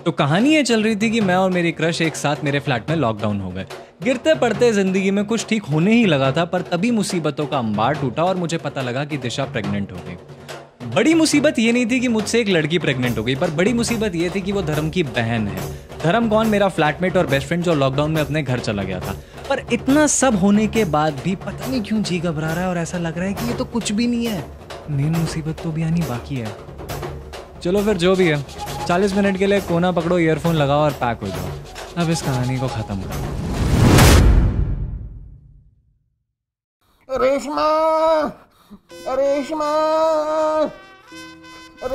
तो कहानी ये चल रही थी कि मैं और मेरी क्रश एक साथ मेरे फ्लैट में लॉकडाउन हो गए। गिरते पड़ते जिंदगी में कुछ ठीक होने ही लगा था, पर तभी मुसीबतों का अंबार टूटा और मुझे पता लगा कि दिशा प्रेग्नेंट हो गई। बड़ी मुसीबत ये नहीं थी कि मुझसे एक लड़की प्रेग्नेंट हो गई, पर बड़ी मुसीबत ये थी कि वो धर्म की बहन है। धर्म कौन? मेरा फ्लैटमेट और बेस्ट फ्रेंड जो लॉकडाउन में अपने घर चला गया था। पर इतना सब होने के बाद भी पता नहीं क्यों जी घबरा रहा है और ऐसा लग रहा है कि ये तो कुछ भी नहीं है। मेन मुसीबत तो भी आनी बाकी है। चलो फिर जो भी है, 40 मिनट के लिए कोना पकड़ो, ईयरफोन लगाओ और पैक हो जाओ। अब इस कहानी को खत्म करो। रेशमा, रेशमा,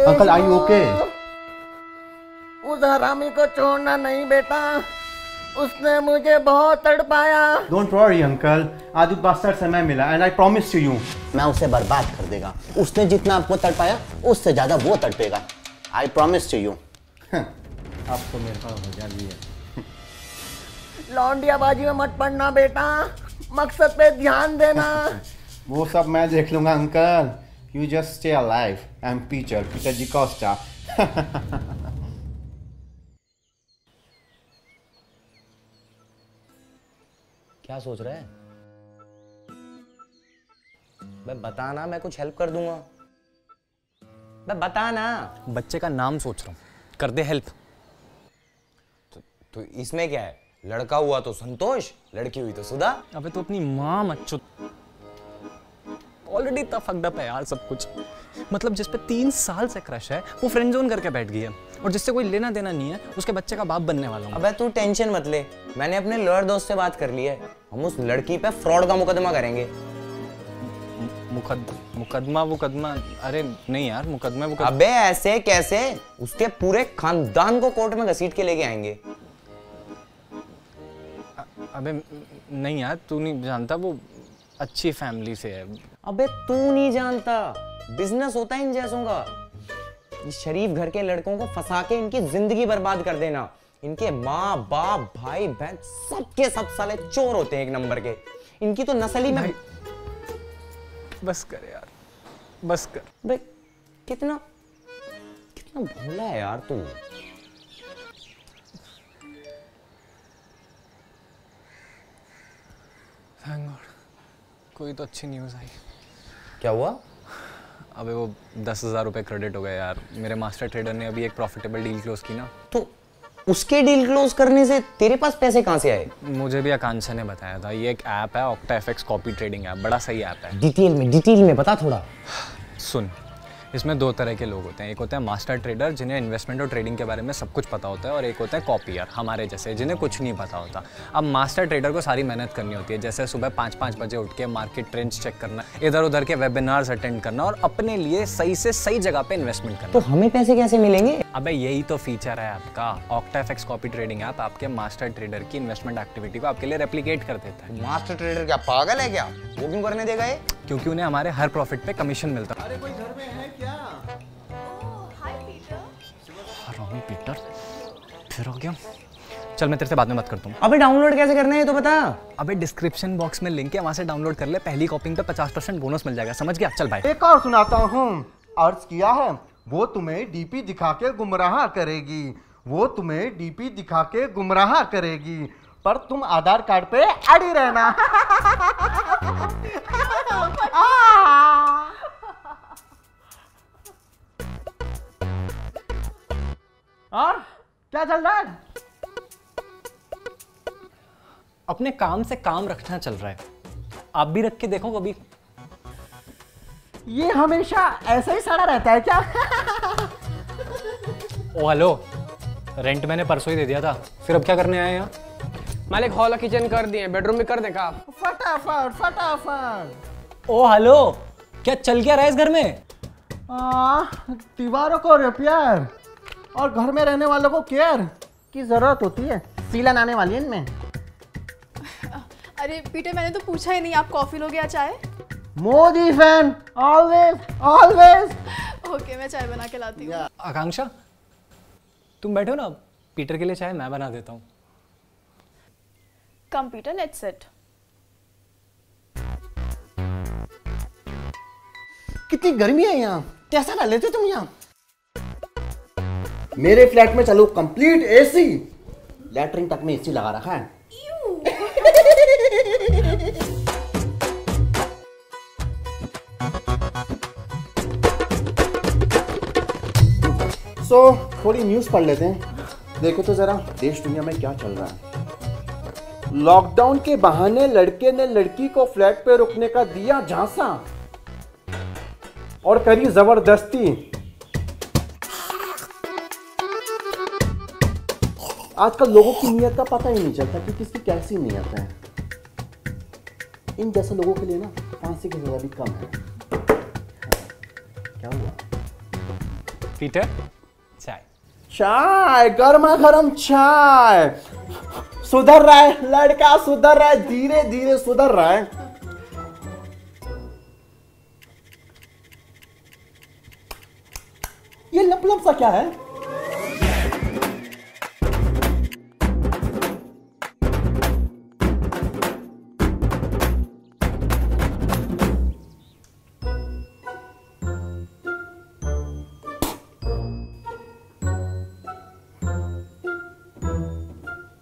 अंकल आई ओके? उस हरामी को छोड़ना नहीं बेटा, उसने मुझे बहुत तड़पाया। डोंट वरी अंकल, आज उस बास्टर्ड से मैं मिला and I promise to you मैं उसे बर्बाद कर देगा। उसने जितना आपको तड़पाया उससे ज्यादा वो तड़पेगा। I promise to you. अब तो मेरे पास हो भी है। लौंडियाबाजी में मत पड़ना बेटा, मकसद पे ध्यान देना। वो सब मैं देख लूंगा uncle, you just stay alive. I am Peter G Costa. क्या सोच रहा है? मैं बता ना, मैं कुछ हेल्प कर दूंगा। मैं बता ना। बच्चे का नाम सोच रहा हूँ, कर दे हेल्प। तो इसमें क्या है? लड़का हुआ तो संतोष, लड़की हुई तो सुधा। अबे तो अपनी माँ मत चुप। ऑलरेडी इतना फक्ड अप है यार सब कुछ। मतलब जिस पे 3 साल से क्रश है वो फ्रेंड जोन करके बैठ गई है, और जिससे कोई लेना देना नहीं है उसके बच्चे का बाप बनने वाला हूँ। अबे तू टेंशन मत ले, मैंने अपने लॉयर दोस्त से बात कर ली है। हम उस लड़की पे फ्रॉड का मुकदमा करेंगे। मुकदमा? अरे नहीं यार, मुकदमा। अबे ऐसे कैसे? उसके पूरे खानदान को कोर्ट में घसीट के लेके आएंगे। अबे नहीं यार, तू नहीं जानता, वो अच्छी फैमिली से है। अबे तू नहीं जानता, बिजनेस होता है इन जैसों का। इस शरीफ घर के लड़कों को फंसा के इनकी जिंदगी बर्बाद कर देना। इनके माँ बाप भाई बहन सबके सब साले चोर होते हैं एक नंबर के। इनकी तो नस्ल ही में। बस कर यार, बस कर। बे कितना भोला है यार तू। थैंक गॉड, कोई तो अच्छी न्यूज़ आई। क्या हुआ? अबे वो 10,000 रुपये क्रेडिट हो गए यार। मेरे मास्टर ट्रेडर ने अभी एक प्रॉफिटेबल डील क्लोज की ना। तो उसके डील क्लोज करने से तेरे पास पैसे कहाँ से आए? मुझे भी आकांक्षा ने बताया था। ये एक ऐप है, OctaFX कॉपी ट्रेडिंग ऐप, बड़ा सही ऐप है। डिटेल में बता थोड़ा। सुन, इसमें 2 तरह के लोग होते हैं। एक होते हैं मास्टर ट्रेडर जिन्हें इन्वेस्टमेंट और ट्रेडिंग के बारे में सब कुछ पता होता है, और एक होता है कॉपियर हमारे जैसे जिन्हें कुछ नहीं पता होता। अब मास्टर ट्रेडर को सारी मेहनत करनी होती है, जैसे सुबह 5-5 बजे उठ के मार्केट ट्रेंड्स चेक करना, इधर उधर के वेबिनार्स अटेंड करना और अपने लिए सही से सही जगह पे इन्वेस्टमेंट करना। तो हमें पैसे कैसे मिलेंगे? अबे यही तो फीचर है आपका। OctaFX कॉपी ट्रेडिंग ऐप आपके मास्टर ट्रेडर की इन्वेस्टमेंट एक्टिविटी को आपके लिए रेप्लिकेट कर देता है। मास्टर ट्रेडर क्या पागल है क्या? वो क्यों करने देगा ये? क्योंकि उन्हें हमारे हर प्रॉफिट पे कमीशन मिलता है। अरे कोई घर में है क्या? पीटर फिर हो गया। चल मैं तेरे से बाद में बात करता हूँ। अबे डाउनलोड कैसे करना है तो बता। अबे डिस्क्रिप्शन बॉक्स में लिंक है, वहां से डाउनलोड कर ले। पहली कॉपिंग पे 50% बोनस मिल जाएगा, समझ गया? चल भाई। एक और सुनाता हूँ। अर्ज किया है, वो तुम्हें डीपी दिखा के गुमराह करेगी, वो तुम्हें डीपी दिखा के गुमराह करेगी, पर तुम आधार कार्ड पे अड़ी रहना। और क्या चल रहा है? अपने काम से काम रखना चल रहा है। आप भी रख के देखो कभी। ये हमेशा ऐसा ही सड़ा रहता है क्या? ओ हेलो, रेंट मैंने परसों ही दे दिया था, फिर अब क्या करने आए यहाँ? मालिक हॉल और किचन कर दिए, बेडरूम भी कर दें का? फटाफट फटाफट। ओ हेलो, क्या चल क्या रहा है इस घर में? दीवारों को रिपेयर और घर में रहने वालों को केयर की जरूरत होती है। सीलन आने वाली है इनमें। अरे पीटर, मैंने तो पूछा ही नहीं, आप कॉफी लोगे या चाय? Modi fan, always always. Okay, मैं चाय बना के लाती हूँ। आकांक्षा तुम बैठो ना, पीटर के लिए चाय मैं बना देता हूँ। कम पीटर, लेट्स सिट। कितनी गर्मी है यहाँ, कैसा डाल लेते तुम यहाँ? मेरे फ्लैट में चलो कंप्लीट एसी, लैटरिन तक में एसी लगा रखा है। थोड़ी न्यूज पढ़ लेते हैं, देखो तो जरा देश दुनिया में क्या चल रहा है। लॉकडाउन के बहाने लड़के ने लड़की को फ्लैट पे रुकने का दिया झांसा और करी जबरदस्ती। आजकल लोगों की नीयत का पता ही नहीं चलता कि किसकी कैसी नीयत है। इन जैसे लोगों के लिए ना फांसी की सजा भी कम है। क्या हुआ? पीटर, चाय। चाय, गर्मा गर्म चाय। सुधर रहा है लड़का, सुधर रहा है, धीरे धीरे सुधर रहा है। ये लप लप सा क्या है?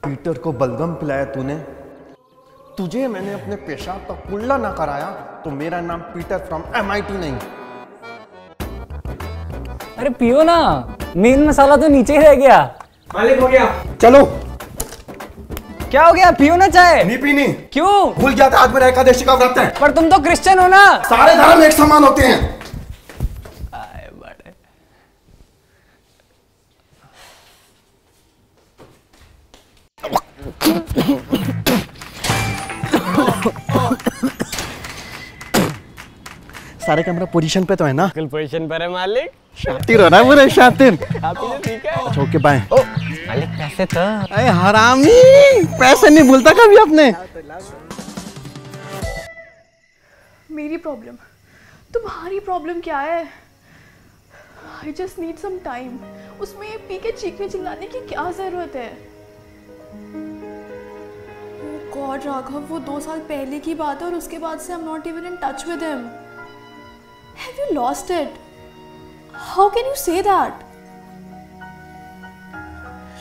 पीटर को बलगम पिलाया तूने। तुझे मैंने अपने पेशाब का कुल्ला ना कराया तो मेरा नाम पीटर फ्रॉम MIT नहीं। अरे पियो ना, मेन मसाला तो नीचे ही रह गया। मालिक हो गया। चलो। क्या हो गया? पियो ना चाय। नहीं पीनी। क्यों? भूल गया था आज मेरा एकादशी का व्रत है। पर तुम तो क्रिश्चियन हो ना। सारे धर्म एक समान होते हैं। सारे कैमरा पोजीशन पे तो है ना? बिल्कुल पोजीशन पर है मालिक। शातिर हो ना मेरे शातिर। आप ही ठीक है। अच्छा ओके बाय। मालिक पैसे तो। अरे हरामी, पैसे नहीं भूलता कभी अपने। मेरी प्रॉब्लम, तुम्हारी प्रॉब्लम क्या है? I just need some time. उसमें पी के चीखने चिल्लाने की क्या जरूरत है? गॉड राघव, वो 2 साल पहले की बात है और उसके बाद से I am not even in touch with him. Have you lost it? How can you say that?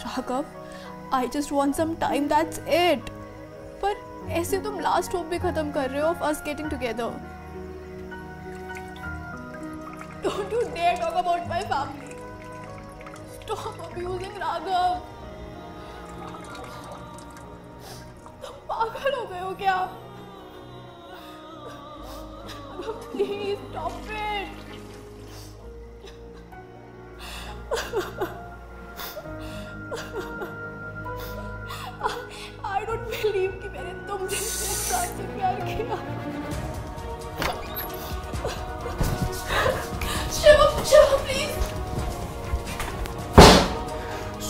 Raghav, I just want some time, that's it. पर ऐसे तुम लास्ट होप भी खत्म कर रहे हो of us getting together. Don't you dare talk about my family. Stop abusing Raghav. पागल हो गए हो क्या? Please stop it. I don't believe कि मैंने तुम जैसे इंसान से प्यार किया। शिवम, शिवम प्लीज।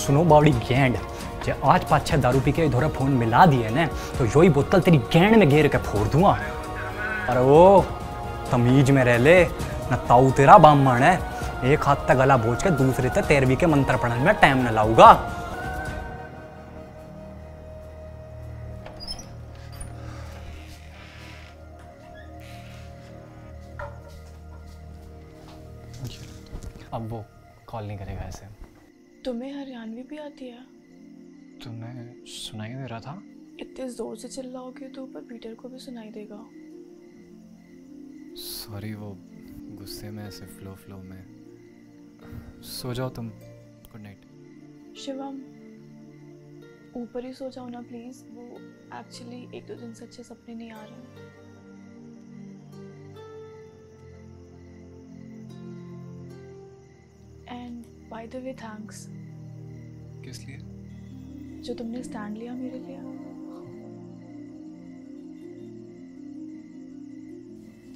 सुनो बॉडी गैंड, जे आज 5-6 दारू पी के इधर फोन मिला दिए ना तो यो ही बोतल तेरी गैंड में घेर के फोड़ दूंगा। अरे वो तमीज में रह ले न, ताऊ तेरा बामण है। एक हाथ तक गला बोझ के दूसरे तक 13वीं के मंत्र पढ़ने में टाइम न लाऊंगा। अब वो कॉल नहीं करेगा ऐसे। तुम्हें हरियाणवी भी आती है? तुम्हें सुनाई दे रहा था? इतने जोर से चिल्लाओगे तो ऊपर पीटर को भी सुनाई देगा। सॉरी, वो गुस्से में ऐसे फ्लो में। सो जाओ तुम। Good night. शिवम, ऊपर ही सो जाओ ना प्लीज। वो एक्चुअली 1-2 दिन से अच्छे सपने नहीं आ रहे। And by the way thanks. किस लिए? जो तुमने स्टैंड लिया मेरे लिए।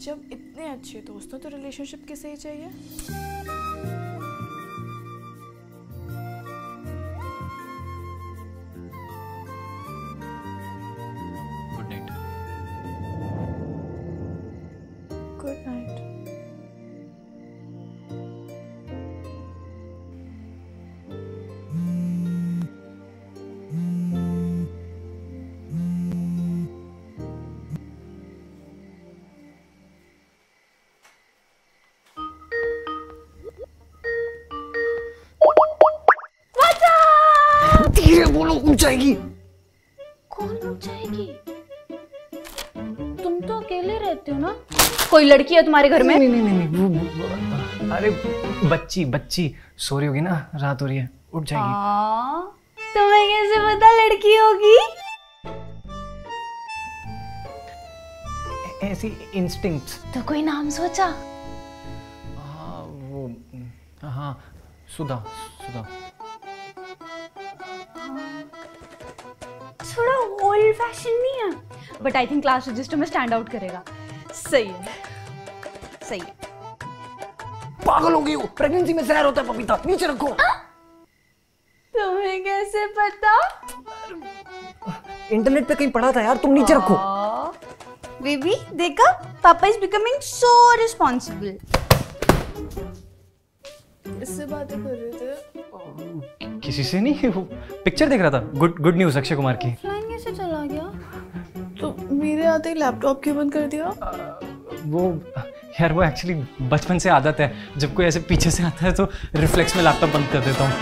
जब इतने अच्छे दोस्त हो तो रिलेशनशिप किसे ही चाहिए? Good night. Good night. उड़ जाएगी। कौन उड़ जाएगी? तुम तो अकेले रहते हो ना? कोई लड़की है तुम्हारे घर में? नहीं, अरे बच्ची सो रही होगी ना, रात हो रही है, उठ जाएगी। तुम्हें कैसे पता लड़की होगी? ऐसी इंस्टिंक्ट्स। तो कोई नाम सोचा? हाँ, सुधा। थोड़ा ओल्ड फैशन नहीं है, but I think class register में स्टैंड आउट करेगा। सही है। पागल हो गई हो, प्रेगनेंसी में जहर होता है पपीता, नीचे रखो। तुम्हें कैसे पता? इंटरनेट पे कहीं पढ़ा था यार, तुम नीचे रखो। बेबी देखा, पापा इज बिकमिंग सो रिस्पॉन्सिबल। इससे बातें कर रहे थे? किसी से नहीं, वो पिक्चर देख रहा था। गुड न्यूज़ अक्षय कुमार की। ऑफलाइन कैसे चला गया? तो मेरे आते ही लैपटॉप क्यों बंद कर दिया? वो एक्चुअली बचपन से आदत है, जब कोई ऐसे पीछे से आता है तो रिफ्लेक्स में लैपटॉप बंद कर देता हूँ,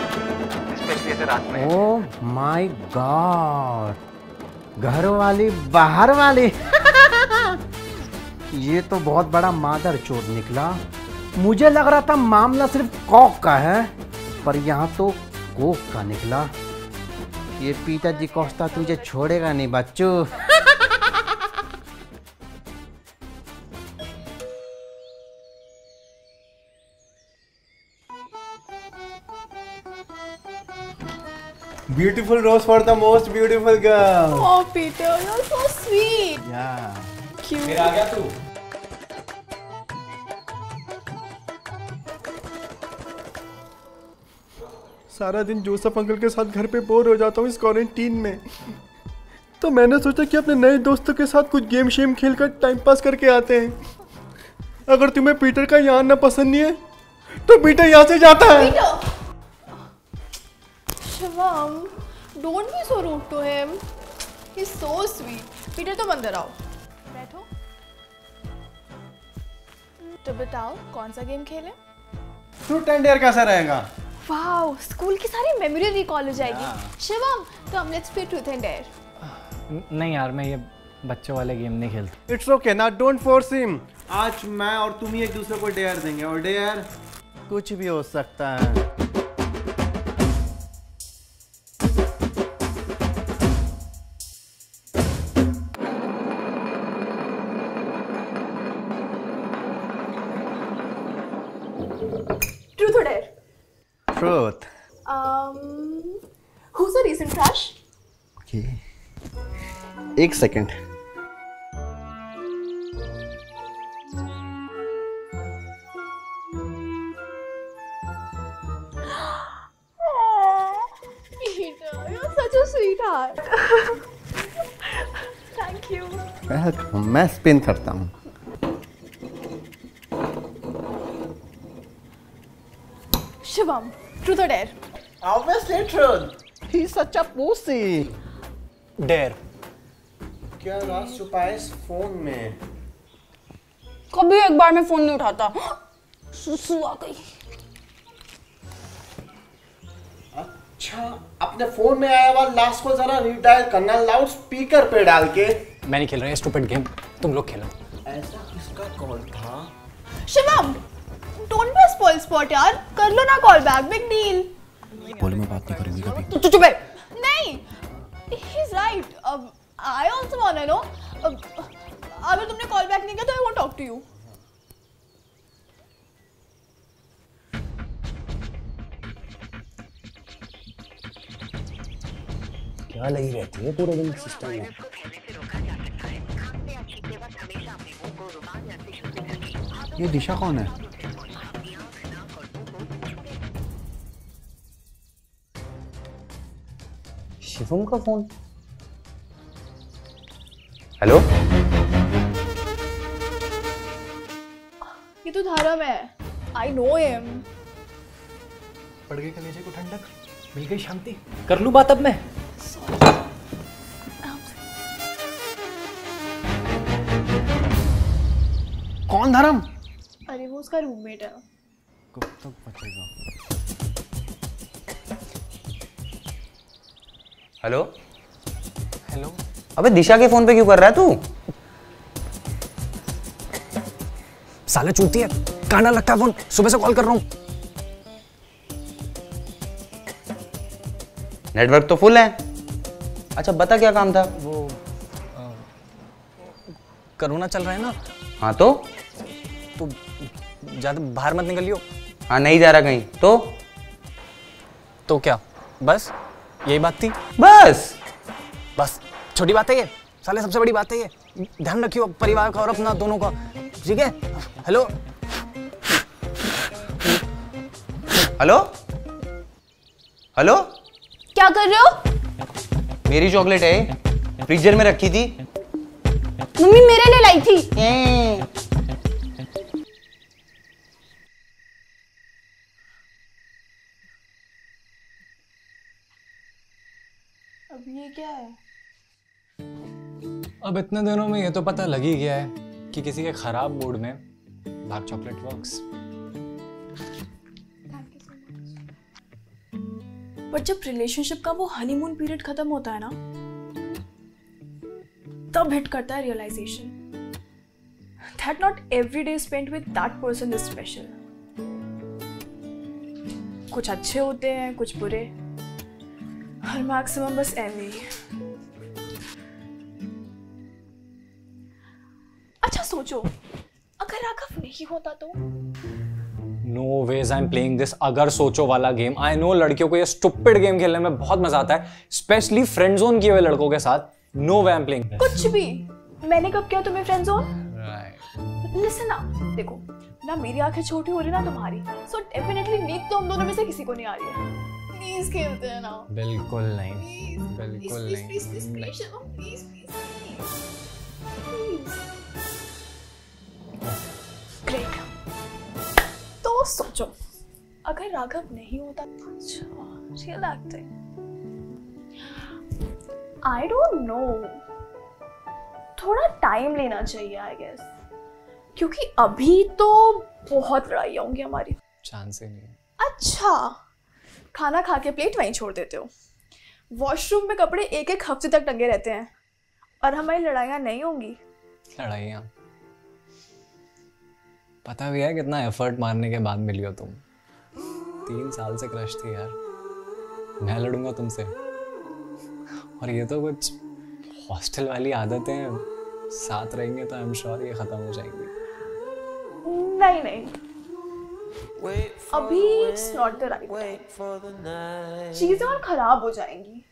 स्पेशली ऐसे रात में। ओह माय गॉड, घर वाली बाहर वाली। ये तो बहुत बड़ा मादर चोद निकला। मुझे लग रहा था मामला सिर्फ कॉक का है, पर यहाँ तो कोक का निकला। ये पीटर जी कोस्टा तुझे छोड़ेगा नहीं बच्चू। Beautiful rose for the most beautiful girl. Oh, Peter, you're so sweet. Yeah. Cute. फिर आ गया तू? सारा दिन जोसेफ अंकल के साथ घर पे बोर हो जाता हूँ इस क्वारंटीन में, तो मैंने सोचा कि अपने नए दोस्तों के साथ कुछ गेम शेम खेल कर टाइम पास करके आते हैं। अगर तुम्हें पीटर का यहाँ आना पसंद नहीं है तो पीटर यहाँ से जाता है। Shivam, don't be so rude to him. He's so sweet. Peter, तुम अंदर आओ, बैठो। तो बताओ कौन सा गेम खेलें? ट्रूथ एंड डेयर कैसा रहेगा? वाओ, स्कूल की सारी मेमोरी रिकॉल हो जाएगी। Shivam, come let's play truth and dare. नहीं यार, मैं ये बच्चों वाले गेम नहीं खेलता। इट्स ओके ना, डोंट फोर्स हिम। आज मैं और तुम ही एक दूसरे को डेयर देंगे, और डेयर कुछ भी हो सकता है। Truth or dare? Truth. Who's a recent crush? Okay. एक second. Peter, you're such a sweetheart. Thank you. मैं स्पिन करता हूँ। Shivam, truth or dare? Obviously truth. He's such a pussy. Dare. क्या राज छुपा है इस फोन में? कभी एक बार में फोन नहीं उठाता। सुसु आ गई। अच्छा, अपने फोन में आया हुआ लास्ट को जरा रीडायल करना लाउड स्पीकर पे डाल के। मैं नहीं खेल रहा, स्टूपिड गेम, तुम लोग खेलो। ऐसा किसका कॉल था? Shivam, don't be a spoil sport यार। कर लो ना कॉल बैक, बिग डील। बोले मैं बात नहीं करूंगी कभी। तू चुप है। नहीं, he's right. I also wanna know. अगर तुमने कॉल बैक नहीं किया तो I won't talk to you. क्या लगी रहती है पूरे दिन सिस्टम में? ये दिशा कौन है? शिवम का फोन। हेलो, ये तो धर्म है। I know him. पड़ गई कलेजे को ठंडक, मिल गई शांति। कर लूं बात अब मैं? कौन धर्म? अरे वो उसका रूममेट है। कब तक बचेगा? Hello hello. अबे दिशा के फोन पे क्यों कर रहा है तू? साले चूती है, कांडा लगता है फोन, सुबह से कॉल कर रहा हूँ। नेटवर्क तो फुल है। अच्छा बता क्या काम था? वो कोरोना चल रहा है ना, हाँ तो ज्यादा बाहर मत निकलियो। हाँ नहीं जा रहा कहीं तो क्या बस यही बात थी? बस छोटी बात है ये साले, सबसे बड़ी बात है ये। ध्यान रखियो परिवार का और अपना दोनों का, ठीक है? Hello hello hello. क्या कर रहे हो? मेरी चॉकलेट है, फ्रीजर में रखी थी। मम्मी मेरे लिए लाई थी। अब ये क्या है? अब इतने दिनों में ये तो पता लग ही गया है कि किसी के खराब मूड में डार्क चॉकलेट वर्क्स। बट जब रिलेशनशिप का वो हनीमून पीरियड खत्म होता है ना, तब हिट करता है realization that not every day spent with that person is special. कुछ अच्छे होते हैं, कुछ बुरे, और मैक्सिमम बस एवे। अच्छा सोचो, अगर राघव नहीं होता तो? No ways I am playing this अगर सोचो वाला गेम। आई नो लड़कियों को ये स्टुपिड गेम खेलने में बहुत मजा आता है, स्पेशली फ्रेंड जोन किए हुए लड़कों के साथ। No way I am playing this. कुछ भी। मैंने कब किया तुम्हें फ्रेंड जोन? लिसन ना, देखो ना मेरी आंखें छोटी हो रही ना तुम्हारी, सो डेफिनेटली नींद तो हम दोनों में से किसी को नहीं आ रही है। प्लीज खेलते हैं ना। बिल्कुल नहीं, बिल्कुल नहीं। Please great. तो सोचो, अगर राघव नहीं होता। अच्छा आई डोंट नो, थोड़ा टाइम लेना चाहिए आई गेस, क्योंकि अभी तो बहुत लड़ाई होंगी हमारी। चांस ही नहीं। अच्छा, खाना खा के प्लेट वहीं छोड़ देते हो, वॉशरूम में कपड़े एक एक हफ्ते तक टंगे रहते हैं, और हमारी लड़ाइयाँ नहीं होंगी। लड़ाइयाँ पता भी है कितना एफर्ट मारने के बाद मिली हो तुम। 3 साल से क्रश थी यार, मैं लड़ूंगा तुमसे। और ये तो कुछ हॉस्टल वाली आदतें, साथ रहेंगे तो आई एम श्योर ये खत्म हो जाएंगी। नहीं नहीं, अभी it's not the right time, चीजें और खराब हो जाएंगी,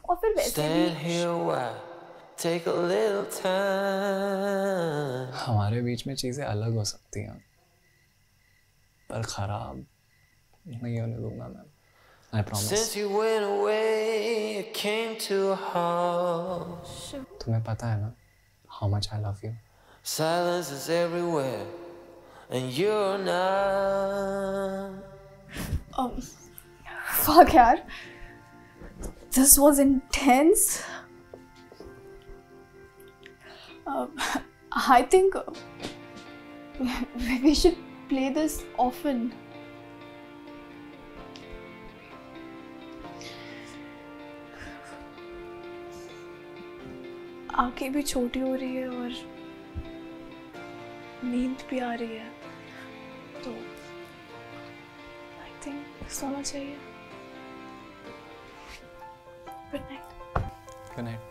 और फिर वैसे भी Take a little time. हमारे बीच में चीजें अलग हो सकती हैं, पर खराब नहीं होने दूंगा मैं, I promise. Since you went away, it came to a halt. तुम्हें पता है ना how much I love you. Silence is everywhere, and you're not. Fuck यार, this was intense. I think we should play this often. आंखें भी छोटी हो रही है और नींद भी आ रही है, तो I think सोना चाहिए। Good night. Good night.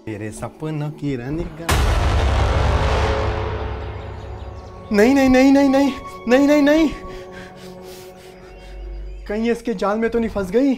तेरे सपनों की रानी का। नहीं नहीं नहीं नहीं नहीं नहीं नहीं नहीं, कहीं इसके जाल में तो नहीं फंस गई?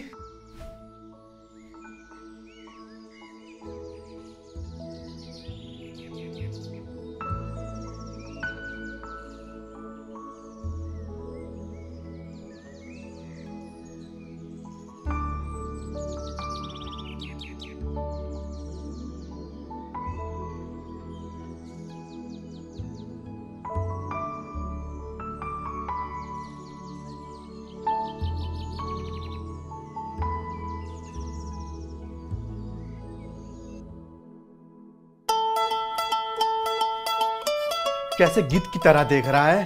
कैसे गिद्ध की तरह देख रहा है।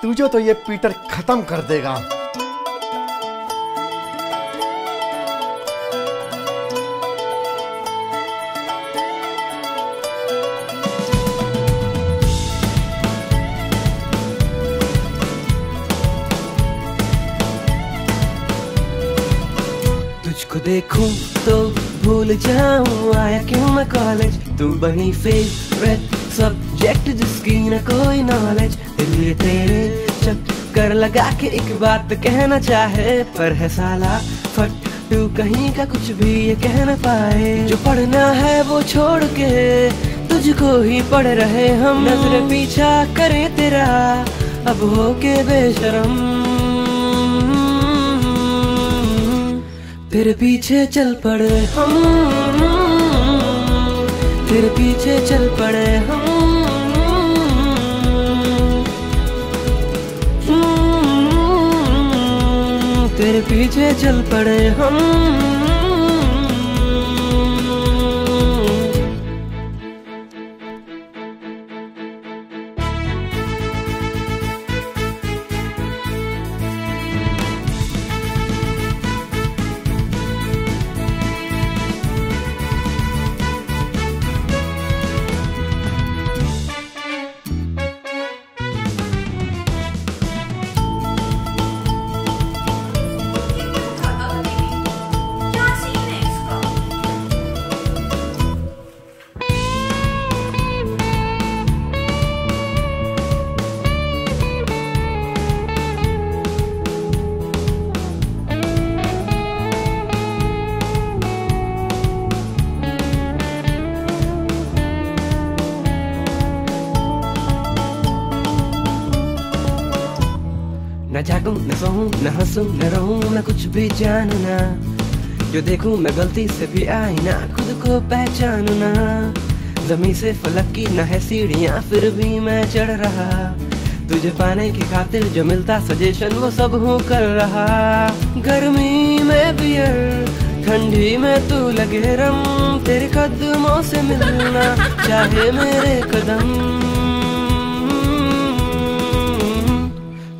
तुझे तो ये पीटर खत्म कर देगा। तुझको देखूं तो भूल जाऊं आया क्यों मैं कॉलेज। तू बनी फेवरेट सब्जेक्ट जिसकी न कोई नॉलेज। दिल तेरे चक्कर लगा के एक बात कहना चाहे, पर है साला फट तू कहीं का कुछ भी ये कह न पाए। जो पढ़ना है वो छोड़ के तुझको ही पढ़ रहे हम। नजर पीछा करे तेरा अब हो के बेशरम। तेरे पीछे चल पड़े हम, तेरे पीछे चल पड़े हम। तेरे पीछे चल पड़े हम। न जागूं न सोऊं न हंसूं न रोऊं न कुछ भी जानूं ना। जो देखूं मैं गलती से भी आई ना, खुद को पहचानूं ना। जमीन से फलक की न है सीढ़ियां फिर भी मैं चढ़ रहा। तुझे पाने की खातिर जो मिलता सजेशन वो सब हूँ कर रहा। गर्मी में बियर ठंडी में तू लगे रम। तेरे कदमों से मिलना चाहे मेरे कदम।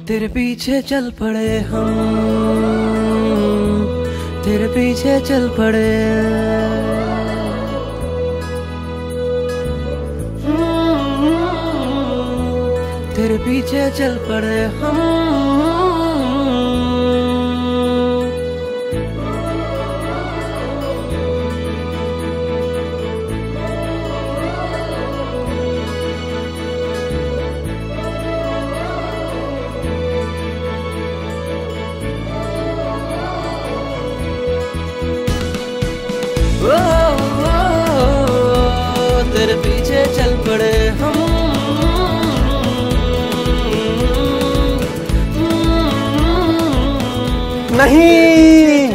तेरे पीछे चल पड़े हम, तेरे पीछे चल पड़े। तेरे पीछे चल पड़े हम। तेरे पीछे चल पड़े हम। नहीं,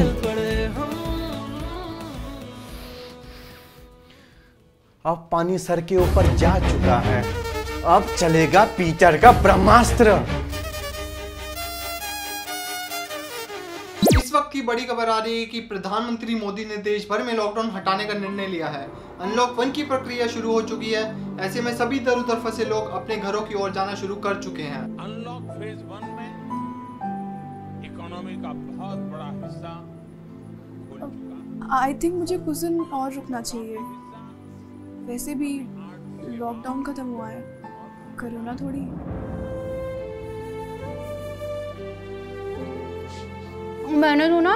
अब पानी सर के ऊपर जा चुका है। अब चलेगा पीटर का ब्रह्मास्त्र। इस वक्त की बड़ी खबर आ रही है कि प्रधानमंत्री मोदी ने देश भर में लॉकडाउन हटाने का निर्णय लिया है। अनलॉक 1 की प्रक्रिया शुरू हो चुकी है। ऐसे में सभी इधर उधर फंसे लोग अपने घरों की ओर जाना शुरू कर चुके हैं। अनलॉक फेज 1 में इकोनॉमी का बहुत बड़ा हिस्सा खुल चुका है। आई थिंक मुझे कुछ दिन और रुकना चाहिए। वैसे भी लॉकडाउन खत्म हुआ है, कोरोना थोड़ी। मैंने तो ना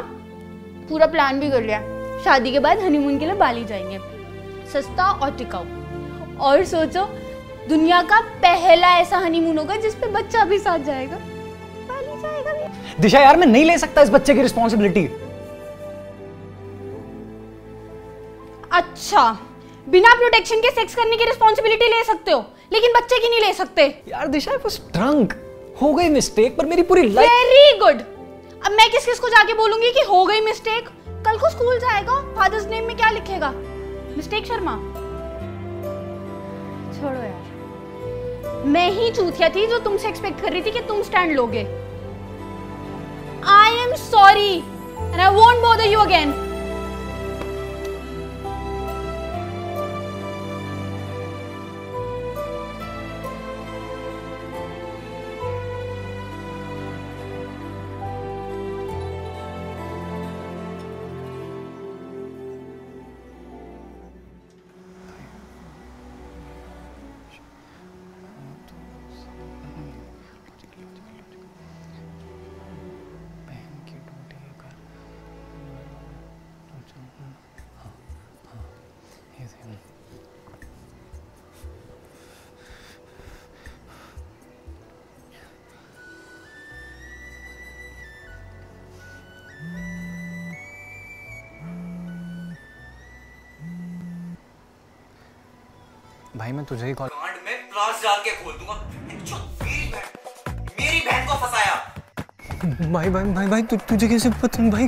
पूरा प्लान भी कर लिया। शादी के बाद हनीमून के लिए बाली जाएंगे, सस्ता और टिकाऊ। और सोचो, दुनिया का पहला ऐसा हनीमून होगा जिस पे बच्चा भी साथ जाएगा, बाली जाएगा भी। दिशा यार, मैं नहीं ले सकता इस बच्चे की रिस्पॉन्सिबिलिटी। अच्छा, बिना प्रोटेक्शन के सेक्स करने की रिस्पॉन्सिबिलिटी ले सकते हो, लेकिन बच्चे की नहीं ले सकते। यार दिशा, आई वाज ड्रंक, हो गई मिस्टेक, पर मेरी पूरी लाइफ। Very good. अब मैं किस किस को जाके बोलूंगी कि हो गई मिस्टेक? कल को स्कूल जाएगा, फादर्स नेम में क्या लिखेगा? मिस्टेक शर्मा। छोड़ो यार, मैं ही चूतिया थी जो तुमसे एक्सपेक्ट कर रही थी कि तुम स्टैंड लोगे। I am sorry and I won't bother you again. भाई मैं तुझे ही कॉल कांड में प्लास डाल के खोल दूंगा। मेरी बहन को फंसाया। भाई भाई भाई भाई तुझे कैसे पता? भाई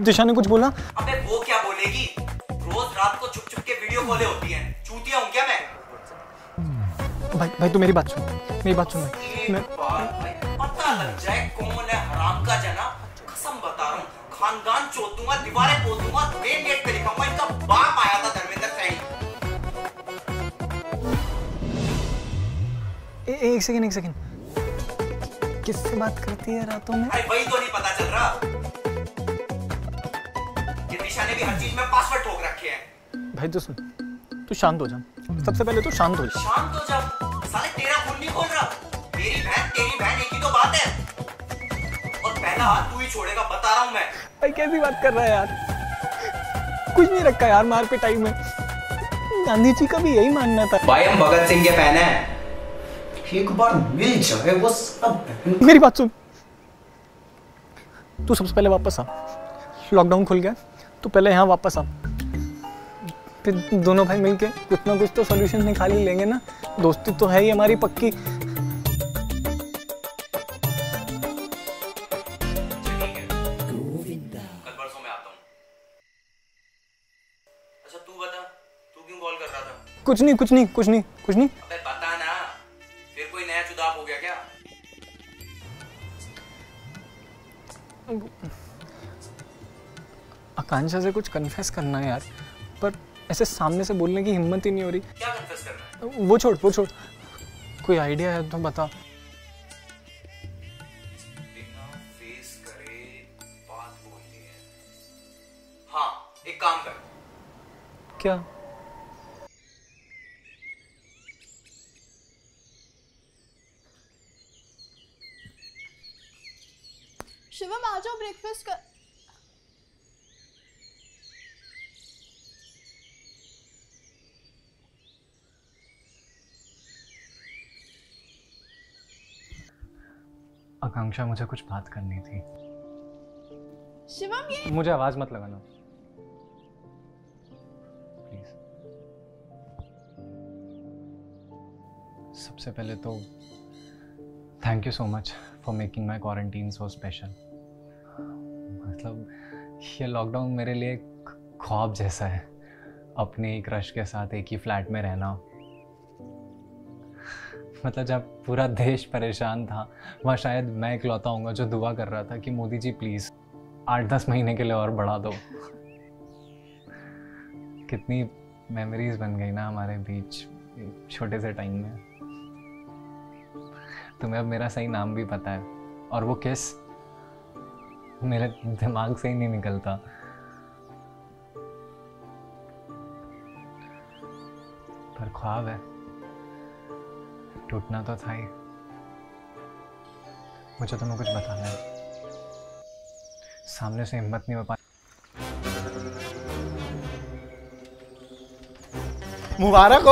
दिशा ने कुछ बोला? अबे वो क्या बोलेगी? रोज रात को छुप छुप के वीडियो कॉलें होती हैं। चूतिया हूं क्या मैं? भाई तू मेरी बात सुन, मेरी बात सुन भाई। पता लग जाए कौन है हराम का जना। कसम बता रहा हूँ, खानदान चोद दूंगा, दीवारें पोत दूंगा, मेन गेट पे लिखाऊंगा इनका बाप आया था धर्मेंद्र सैनी। एक सेकंड, किससे बात करती है रातों में? भाई वही तो नहीं पता चल रहा। ये दिशा ने भी हर चीज में पासवर्ड ठोक रखे हैं। भाई तू सुन, तू शांत हो जा। सबसे पहले तू शांत हो जा। शांत हो जा। साले तेरा खून नहीं खोल रहा। मेरी बहन तेरी बहन एक ही तो बात है। और पहला हाथ तू ही छोड़ेगा, बता रहा हूं मैं। भाई कैसी बात कर रहा है यार? कुछ नहीं रखा यार मार पिटाई में। गांधी जी का भी यही मानना था। भाई हम भगत सिंह के फैन हैं। एक बार मिल जाए वो सब। मेरी बात सुन, तू सबसे पहले वापस आ। लॉकडाउन खुल गया तो पहले यहाँ वापस आ, फिर दोनों भाई मिलके कुछ ना कुछ तो सॉल्यूशन निकाल ही लेंगे ना। दोस्ती तो है ही हमारी पक्की। कुछ नहीं। अबे बता ना, फिर कोई नया चुदाव हो गया क्या? आकांक्षा से कुछ कन्फेस करना है यार, पर ऐसे सामने से बोलने की हिम्मत ही नहीं हो रही। क्या कन्फेस करना है? वो छोड़। कोई आइडिया है तो बता। बिना फेस करे बात बोलनी है। हाँ, एक काम कर। क्या? शिवम आ जाओ, ब्रेकफास्ट कर। आकांक्षा मुझे कुछ बात करनी थी। शिवम ये मुझे आवाज मत लगाना प्लीज। सबसे पहले तो thank you so much for making my quarantine so special. मतलब ये लॉकडाउन मेरे लिए ख्वाब जैसा है। अपने ही क्रश के साथ एक ही फ्लैट में रहना। मतलब जब पूरा देश परेशान था, वहाँ शायद मैं इकलौता हूँगा जो दुआ कर रहा था कि मोदी जी प्लीज़ 8-10 महीने के लिए और बढ़ा दो। कितनी मेमोरीज बन गई ना हमारे बीच छोटे से टाइम में। तुम्हें अब मेरा सही नाम भी पता है, और वो किस मेरे दिमाग से ही नहीं निकलता। पर ख्वाब है, टूटना तो था ही। मुझे तुम्हें कुछ बताना है, सामने से हिम्मत नहीं हो पा। मुबारक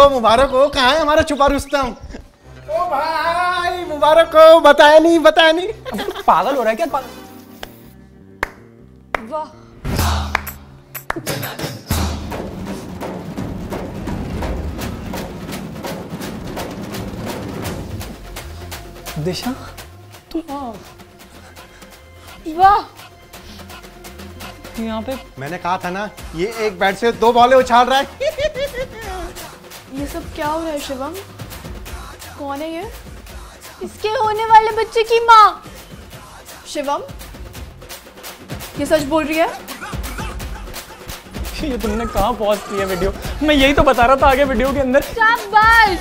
हो, कहाँ है हमारा छुपा रुस्तम? ओ भाई मुबारक हो, बताया नहीं। पागल हो रहा है क्या? वाह, दिशा तू वाह, यहाँ पे मैंने कहा था ना, ये एक बैट से 2 बॉलें उछाल रहा है। ये सब क्या हो रहा है शिवम? कौन है ये? इसके होने वाले बच्चे की माँ। शिवम, ये सच बोल रही है? ये तुमने कहाँ पॉज किया वीडियो? मैं यही तो बता रहा था आगे वीडियो के अंदर। शाबाश,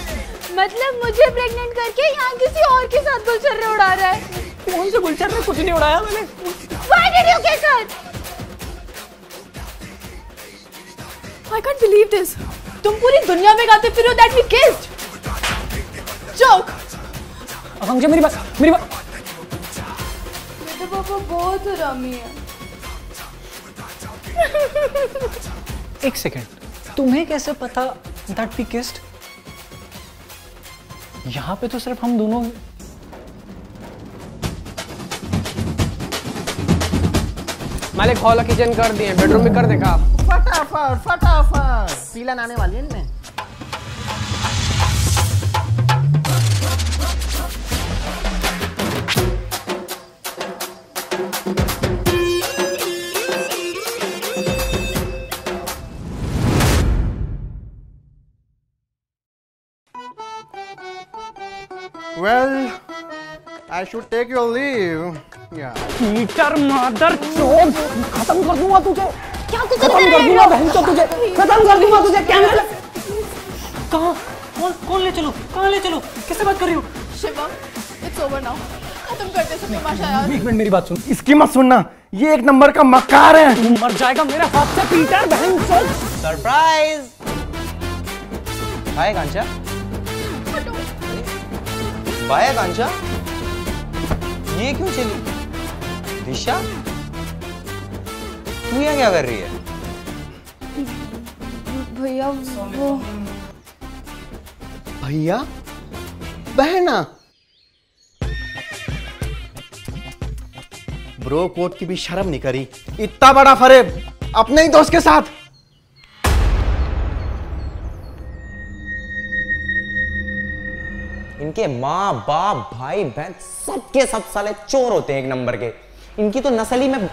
मतलब मुझे प्रेग्नेंट करके यहाँ किसी और के साथ गुलछर्रे उड़ा रहा है। कौन से गुलछर्रे? कुछ नहीं उड़ाया मैंने। Why did you kiss her? I can't believe this. तुम पूरी दुनिया में गाते फिरो that we kissed. Joke. आकांक्षा मेरी बात। मेरे पापा बहुत हरामी है। एक सेकेंड, तुम्हें कैसे पता that we kissed? यहाँ पे तो सिर्फ हम दोनों। मालिक हॉल किचन कर दिए, बेडरूम भी कर देगा। फटाफट पीला आने वाली है इनमें। Well, I should take your leave. Yeah. Peter मादर चोद, खत्म कर दूंगा तुझे। क्या कुछ खत्म कर दूंगा बहनचोद तुझे, खत्म कर दूंगा तुझे। कैंसिल। कहाँ? कौन ले चलो? कहाँ ले चलो? किससे बात कर रही हो? Shivam, it's over now. खत्म करते सब तमाशा यार। एक मिनट मेरी बात सुन। इसकी मत सुनना, ये एक नंबर का मक्कार है। तू मर जाएगा मेरे हाथ से पीटर बहनचोद। सरप्राइज। हाय कांचा। बाय कांचा। ये क्यों चली? दिशा, तू यहाँ क्या कर रही है? भैया वो भैया, बहना। ब्रो कोड की भी शर्म नहीं करी, इतना बड़ा फरेब अपने ही दोस्त के साथ। इनके माँ बाप भाई बहन सबके सब साले चोर होते हैं एक नंबर के। इनकी तो नस्ल ही में।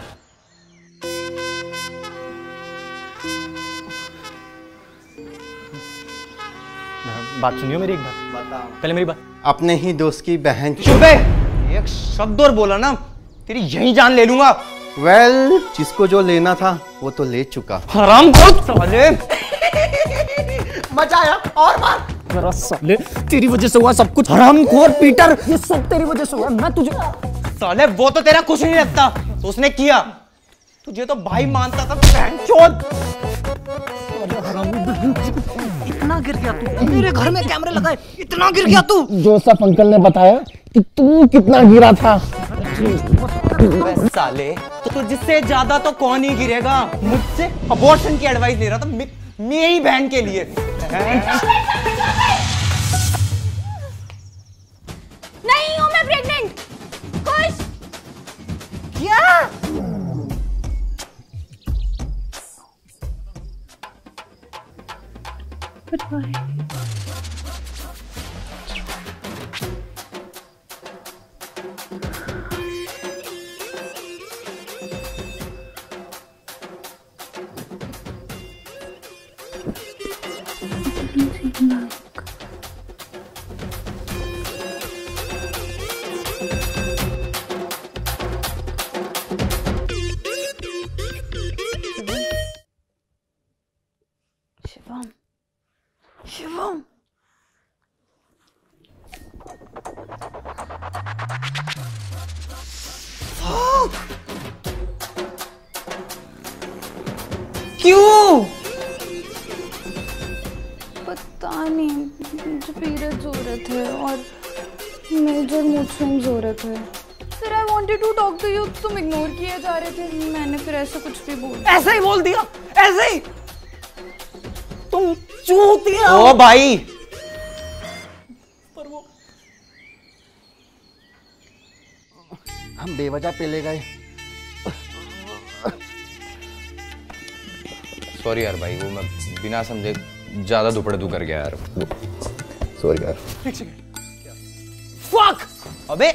बात सुनियो मेरी एक बार। पहले मेरी बात। अपने ही दोस्त की बहन। चुप है, एक शब्द और बोला ना तेरी यही जान ले लूंगा। वेल, जिसको जो लेना था वो तो ले चुका। हरामखोर साले। मजा आया और मार। जरा साले, तेरी वजह से हुआ सब कुछ। हरामखोर पीटर, ये सब तेरी वजह से हुआ। मैं तुझे साले वो तो तेरा कुछ नहीं लगता, तो उसने किया। तुझे तो भाई मानता था बहनचोद। इतना गिर गया तू? मेरे घर में कैमरे लगाए, इतना गिर गया तू? जोसेफ अंकल ने बताया कि तू कितना गिरा था। साले तो तुझसे ज्यादा तो कौन ही गिरेगा? मुझसे अबॉर्शन की एडवाइस ले रहा था मेरी बहन के लिए। नहीं हूं मैं प्रेग्नेंट। खुश? क्या? शिवम, शिवम, क्यों? पता नहीं, मुझे पीरियड्स हो रहे थे और मेजर मूड स्विंग्स हो रहे थे। फिर I wanted to talk to you, तुम इग्नोर किए जा रहे थे। मैंने फिर ऐसा कुछ भी बोल दिया। ऐसे ही बोल दिया, ऐसे ही। तुम चूतिया। ओ भाई, पर वो हम बेवजह पे ले गए। सॉरी यार भाई, वो मैं बिना समझे ज्यादा दुपड़े कर गया यार। सॉरी यार। फक। अबे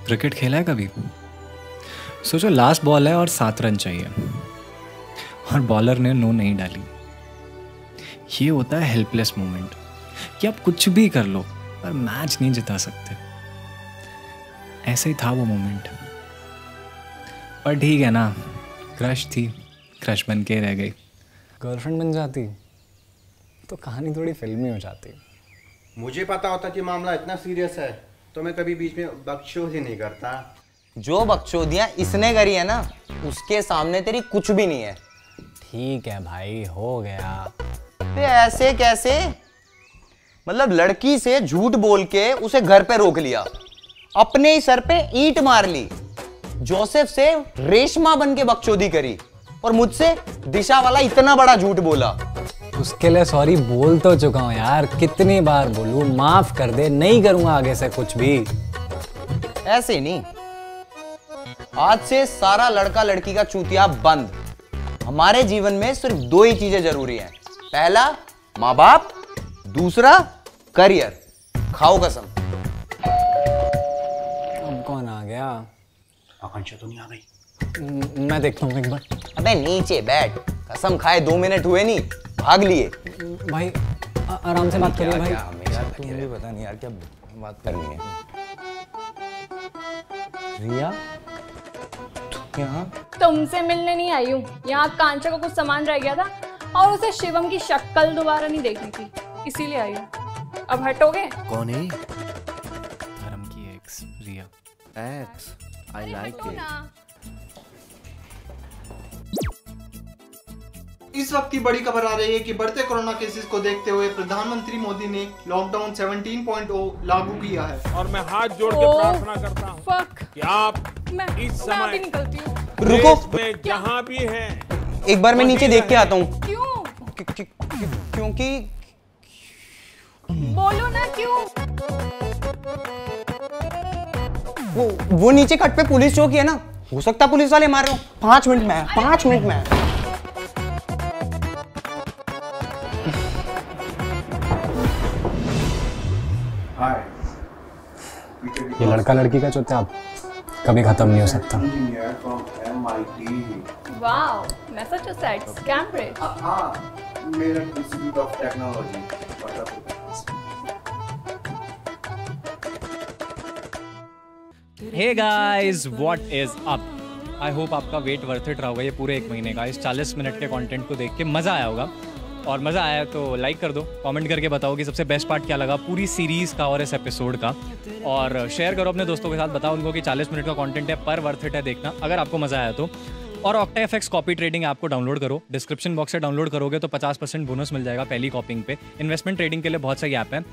क्रिकेट खेला है कभी? सोचो लास्ट बॉल है और 7 रन चाहिए और बॉलर ने नो नहीं डाली। ये होता है हेल्पलेस मोमेंट कि आप कुछ भी कर लो पर मैच नहीं जिता सकते। ऐसे ही था वो मोमेंट। पर ठीक है ना, क्रश थी, क्रश बन के रह गई। गर्लफ्रेंड बन जाती तो कहानी थोड़ी फिल्मी हो जाती। मुझे पता होता कि मामला इतना सीरियस है तो मैं कभी बीच में बकचोदी नहीं करता। जो बकचोदियां इसने करी है ना, उसके सामने तेरी कुछ भी नहीं है। ठीक है भाई, हो गया। ऐसे कैसे? मतलब लड़की से झूठ बोल के उसे घर पे रोक लिया, अपने ही सर पे ईंट मार ली, जोसेफ से रेशमा बन के बकचोदी करी और मुझसे दिशा वाला इतना बड़ा झूठ बोला। उसके लिए सॉरी बोल तो चुका हूं यार, कितनी बार बोलूं, माफ कर दे, नहीं करूंगा आगे से कुछ भी। ऐसे नहीं, आज से सारा लड़का लड़की का चूतिया बंद। हमारे जीवन में सिर्फ 2 ही चीजें जरूरी हैं। पहला माँ बाप दूसरा करियर। खाओ कसम। अब कौन आ गया? आकांक्षा तो नहीं आ गई? मैं देखता हूँ एक बार। अबे नीचे बैठ, कसम खाए 2 मिनट हुए नहीं, भाग लिए। भाई आराम से बात करिए भाई। मुझे पता नहीं यार क्या बात करनी है। रिया तू यहाँ? तुमसे मिलने नहीं आई हूँ, यहाँ कांचा का कुछ सामान रह गया था और उसे शिवम की शक्ल दोबारा नहीं देखनी थी, इसीलिए आई हूँ। अब हटोगे? कौन है? धर्म की ex Riya. Ex, I like it. इस वक्त की बड़ी खबर आ रही है कि बढ़ते कोरोना केसेस को देखते हुए प्रधानमंत्री मोदी ने लॉकडाउन 17.0 लागू किया है। और मैं हाथ जोड़ के प्रार्थना करता हूँ कि आप इस समय निकलती हूँ। रुको, में जहाँ भी हैं एक बार मैं नीचे देख के आता हूँ। क्यों? क्योंकि बोलो ना क्यों? वो नीचे कट पे पुलिस चौकी है ना, हो सकता है पुलिस वाले मार रहे हो। 5 मिनट में 5 मिनट में। ये लड़का लड़की का चुपचाप कभी खत्म नहीं हो सकता। Wow, Massachusetts, Cambridge. मेरा institute of technology. Hey guys, what is up? I hope आपका वेट वर्थ इट रहा होगा ये पूरे 1 महीने का। इस 40 मिनट के कंटेंट को देख के मज़ा आया होगा, और मज़ा आया तो लाइक कर दो, कमेंट करके बताओ कि सबसे बेस्ट पार्ट क्या लगा पूरी सीरीज़ का और इस एपिसोड का, और शेयर करो अपने दोस्तों के साथ। बताओ उनको कि 40 मिनट का कंटेंट है पर वर्थ इट है देखना, अगर आपको मज़ा आया तो। और OctaFX कॉपी ट्रेडिंग ऐप को डाउनलोड करो, डिस्क्रिप्शन बॉक्स से डाउनलोड करोगे तो 50% बोनस मिल जाएगा पहली कॉपिंग पे। इन्वेस्टमेंट ट्रेडिंग के लिए बहुत सही ऐप है।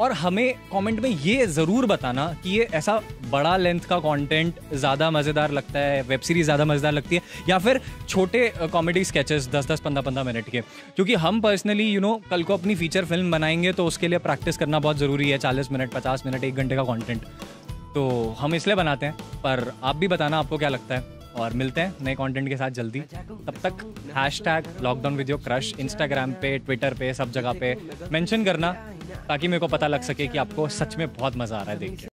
और हमें कमेंट में ये ज़रूर बताना कि ये ऐसा बड़ा लेंथ का कंटेंट ज़्यादा मज़ेदार लगता है, वेब सीरीज़ ज़्यादा मज़ेदार लगती है, या फिर छोटे कॉमेडी स्केचेस 10-10, 15-15 मिनट के। क्योंकि हम पर्सनली कल को अपनी फीचर फिल्म बनाएंगे तो उसके लिए प्रैक्टिस करना बहुत ज़रूरी है। 40 मिनट, 50 मिनट, 1 घंटे का कॉन्टेंट तो हम इसलिए बनाते हैं। पर आप भी बताना आपको क्या लगता है, और मिलते हैं नए कंटेंट के साथ जल्दी। तब तक #LockdownWithYourCrush इंस्टाग्राम पे, ट्विटर पे, सब जगह पे मेंशन करना, ताकि मेरे को पता लग सके कि आपको सच में बहुत मज़ा आ रहा है देख के।